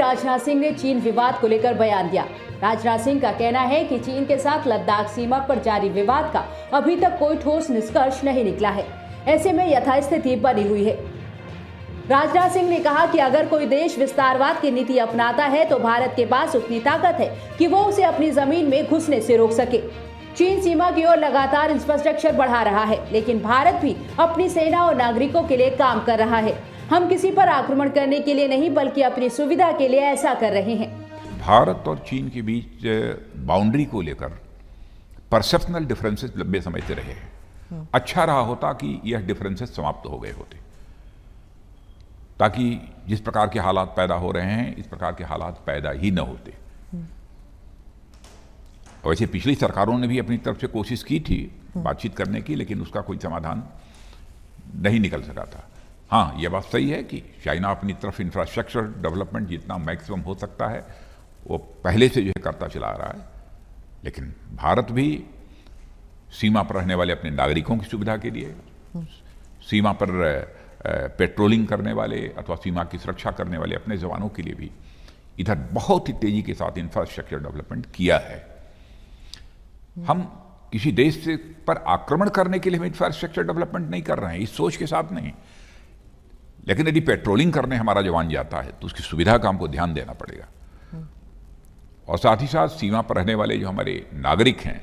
राजनाथ सिंह ने चीन विवाद को लेकर बयान दिया। राजनाथ सिंह का कहना है कि चीन के साथ लद्दाख सीमा पर जारी विवाद का अभी तक कोई ठोस निष्कर्ष नहीं निकला है। ऐसे में यथास्थिति बनी हुई है। राजनाथ सिंह ने कहा कि अगर कोई देश विस्तारवाद की नीति अपनाता है तो भारत के पास उतनी ताकत है कि वो उसे अपनी जमीन में घुसने से रोक सके। चीन सीमा की ओर लगातार इंफ्रास्ट्रक्चर बढ़ा रहा है, लेकिन भारत भी अपनी सेना और नागरिकों के लिए काम कर रहा है। हम किसी पर आक्रमण करने के लिए नहीं बल्कि अपनी सुविधा के लिए ऐसा कर रहे हैं। भारत और चीन के बीच बाउंड्री को लेकर परसेप्शनल डिफरेंसेस लंबे समय से रहे हैं। अच्छा रहा होता कि यह डिफरेंसेस समाप्त हो गए होते, ताकि जिस प्रकार के हालात पैदा हो रहे हैं इस प्रकार के हालात पैदा ही न होते। वैसे पिछली सरकारों ने भी अपनी तरफ से कोशिश की थी बातचीत करने की, लेकिन उसका कोई समाधान नहीं निकल सका था। हाँ, यह बात सही है कि चाइना अपनी तरफ इंफ्रास्ट्रक्चर डेवलपमेंट जितना मैक्सिमम हो सकता है वो पहले से जो है करता चला आ रहा है, लेकिन भारत भी सीमा पर रहने वाले अपने नागरिकों की सुविधा के लिए, सीमा पर पेट्रोलिंग करने वाले अथवा सीमा की सुरक्षा करने वाले अपने जवानों के लिए भी इधर बहुत ही तेजी के साथ इंफ्रास्ट्रक्चर डेवलपमेंट किया है। हम किसी देश से पर आक्रमण करने के लिए हम इंफ्रास्ट्रक्चर डेवलपमेंट नहीं कर रहे हैं, इस सोच के साथ नहीं। लेकिन यदि पेट्रोलिंग करने हमारा जवान जाता है तो उसकी सुविधा का हमको ध्यान देना पड़ेगा, और साथ ही साथ सीमा पर रहने वाले जो हमारे नागरिक हैं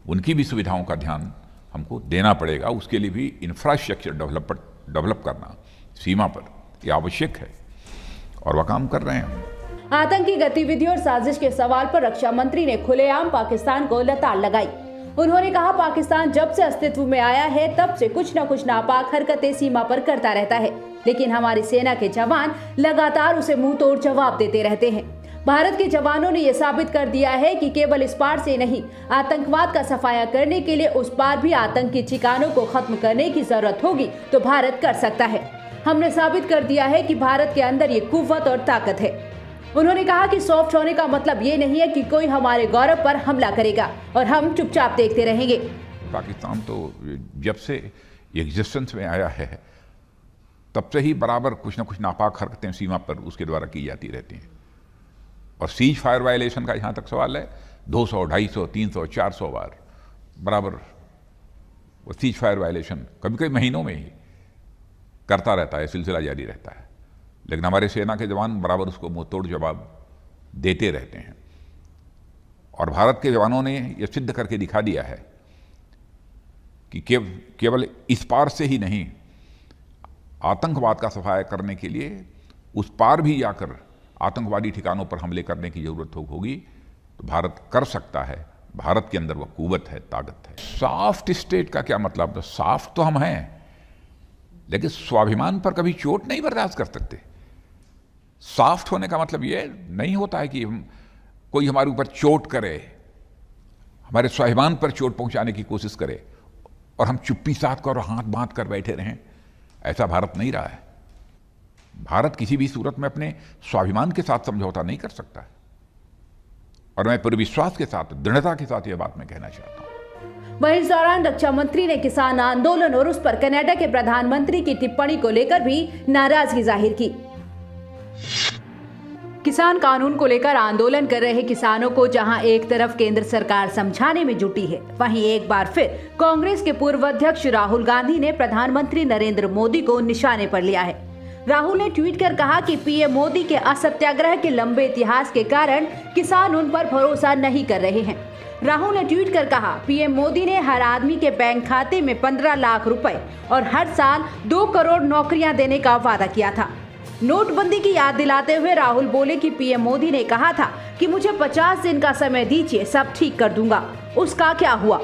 उनकी भी सुविधाओं का ध्यान हमको देना पड़ेगा। उसके लिए भी इंफ्रास्ट्रक्चर डेवलप करना सीमा पर यह आवश्यक है, और वह काम कर रहे हैं। आतंकी गतिविधि और साजिश के सवाल पर रक्षा मंत्री ने खुलेआम पाकिस्तान को लताड़ लगाई। उन्होंने कहा, पाकिस्तान जब से अस्तित्व में आया है तब से कुछ न कुछ नापाक हरकतें सीमा पर करता रहता है, लेकिन हमारी सेना के जवान लगातार उसे मुंह तोड़ जवाब देते रहते हैं। भारत के जवानों ने यह साबित कर दिया है कि केवल इस पार से नहीं, आतंकवाद का सफाया करने के लिए उस पार भी आतंकी ठिकानों को खत्म करने की जरूरत होगी तो भारत कर सकता है। हमने साबित कर दिया है कि भारत के अंदर ये कुव्वत और ताकत है। उन्होंने कहा कि सॉफ्ट होने का मतलब ये नहीं है कि कोई हमारे गौरव पर हमला करेगा और हम चुपचाप देखते रहेंगे। पाकिस्तान तो जब से एग्जिस्टेंस में आया है तब से ही बराबर कुछ न कुछ नापाक हरकतें सीमा पर उसके द्वारा की जाती रहती हैं। और सीज फायर वायलेशन का जहाँ तक सवाल है, 200, 250, 300, 400 बार बराबर वो सीज फायर वायलेशन कभी कभी महीनों में ही करता रहता है, सिलसिला जारी रहता है। लेकिन हमारे सेना के जवान बराबर उसको मुंह तोड़ जवाब देते रहते हैं, और भारत के जवानों ने यह सिद्ध करके दिखा दिया है कि केवल इस पार से ही नहीं, आतंकवाद का सफाया करने के लिए उस पार भी जाकर आतंकवादी ठिकानों पर हमले करने की जरूरत होगी तो भारत कर सकता है। भारत के अंदर वह कुव्वत है, ताकत है। सॉफ्ट स्टेट का क्या मतलब? सॉफ्ट तो हम हैं, लेकिन स्वाभिमान पर कभी चोट नहीं बर्दाश्त कर सकते। सॉफ्ट होने का मतलब यह नहीं होता है कि कोई हमारे ऊपर चोट करे, हमारे स्वाभिमान पर चोट पहुंचाने की कोशिश करे और हम चुप्पी साध कर और हाथ बांध कर बैठे रहें। ऐसा भारत नहीं रहा है। भारत किसी भी सूरत में अपने स्वाभिमान के साथ समझौता नहीं कर सकता है, और मैं पूरे विश्वास के साथ, दृढ़ता के साथ यह बात मैं कहना चाहता हूं। वहीं इस दौरान रक्षा मंत्री ने किसान आंदोलन और उस पर कनाडा के प्रधानमंत्री की टिप्पणी को लेकर भी नाराजगी जाहिर की। किसान कानून को लेकर आंदोलन कर रहे किसानों को जहां एक तरफ केंद्र सरकार समझाने में जुटी है, वहीं एक बार फिर कांग्रेस के पूर्व अध्यक्ष राहुल गांधी ने प्रधानमंत्री नरेंद्र मोदी को निशाने पर लिया है। राहुल ने ट्वीट कर कहा कि पीएम मोदी के असत्याग्रह के लंबे इतिहास के कारण किसान उन पर भरोसा नहीं कर रहे हैं। राहुल ने ट्वीट कर कहा, पीएम मोदी ने हर आदमी के बैंक खाते में 15 लाख रुपए और हर साल 2 करोड़ नौकरियां देने का वादा किया था। नोटबंदी की याद दिलाते हुए राहुल बोले कि पीएम मोदी ने कहा था कि मुझे 50 दिन का समय दीजिए, सब ठीक कर दूंगा। उसका क्या हुआ?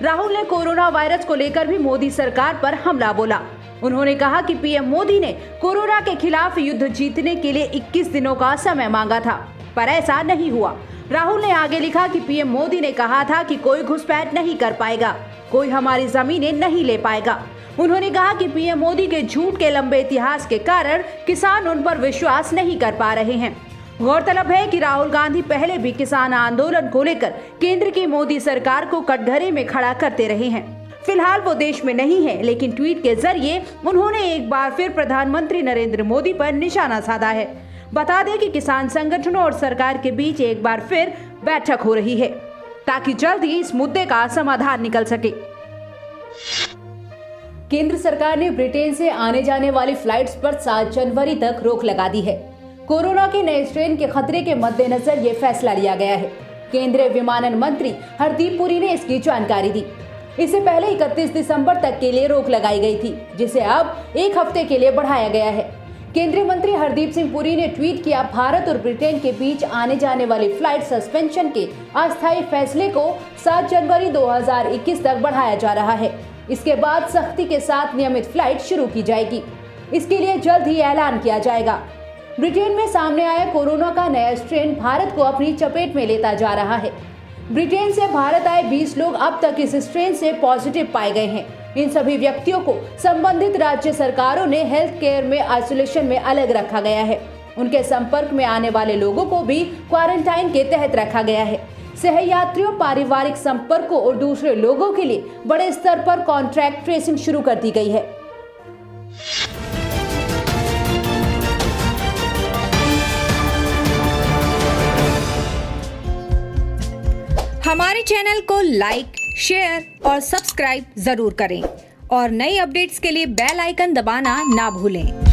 राहुल ने कोरोना वायरस को लेकर भी मोदी सरकार पर हमला बोला। उन्होंने कहा कि पीएम मोदी ने कोरोना के खिलाफ युद्ध जीतने के लिए 21 दिनों का समय मांगा था, पर ऐसा नहीं हुआ। राहुल ने आगे लिखा कि पीएम मोदी ने कहा था कि कोई घुसपैठ नहीं कर पाएगा, कोई हमारी जमीनें नहीं ले पाएगा। उन्होंने कहा कि पीएम मोदी के झूठ के लंबे इतिहास के कारण किसान उन पर विश्वास नहीं कर पा रहे हैं। गौरतलब है कि राहुल गांधी पहले भी किसान आंदोलन को लेकर केंद्र की मोदी सरकार को कटघरे में खड़ा करते रहे हैं। फिलहाल वो देश में नहीं है, लेकिन ट्वीट के जरिए उन्होंने एक बार फिर प्रधानमंत्री नरेंद्र मोदी पर निशाना साधा है। बता दें कि किसान संगठनों और सरकार के बीच एक बार फिर बैठक हो रही है ताकि जल्द ही इस मुद्दे का समाधान निकल सके। केंद्र सरकार ने ब्रिटेन से आने जाने वाली फ्लाइट्स पर 7 जनवरी तक रोक लगा दी है। कोरोना के नए स्ट्रेन के खतरे के मद्देनजर ये फैसला लिया गया है। केंद्रीय विमानन मंत्री हरदीप पुरी ने इसकी जानकारी दी। इससे पहले 31 दिसंबर तक के लिए रोक लगाई गई थी, जिसे अब 1 हफ्ते के लिए बढ़ाया गया है। केंद्रीय मंत्री हरदीप सिंह पुरी ने ट्वीट किया, भारत और ब्रिटेन के बीच आने जाने वाली फ्लाइट सस्पेंशन के अस्थायी फैसले को 7 जनवरी 2021 तक बढ़ाया जा रहा है। इसके बाद सख्ती के साथ नियमित फ्लाइट शुरू की जाएगी। इसके लिए जल्द ही ऐलान किया जाएगा। ब्रिटेन में सामने आया कोरोना का नया स्ट्रेन भारत को अपनी चपेट में लेता जा रहा है। ब्रिटेन से भारत आए 20 लोग अब तक इस स्ट्रेन से पॉजिटिव पाए गए हैं। इन सभी व्यक्तियों को संबंधित राज्य सरकारों ने हेल्थ केयर में आइसोलेशन में अलग रखा गया है। उनके संपर्क में आने वाले लोगों को भी क्वारंटाइन के तहत रखा गया है। सहयात्रियों, पारिवारिक संपर्कों और दूसरे लोगों के लिए बड़े स्तर पर कॉन्ट्रैक्ट ट्रेसिंग शुरू कर दी गई है। हमारे चैनल को लाइक, शेयर और सब्सक्राइब जरूर करें और नई अपडेट्स के लिए बेल आइकन दबाना ना भूलें।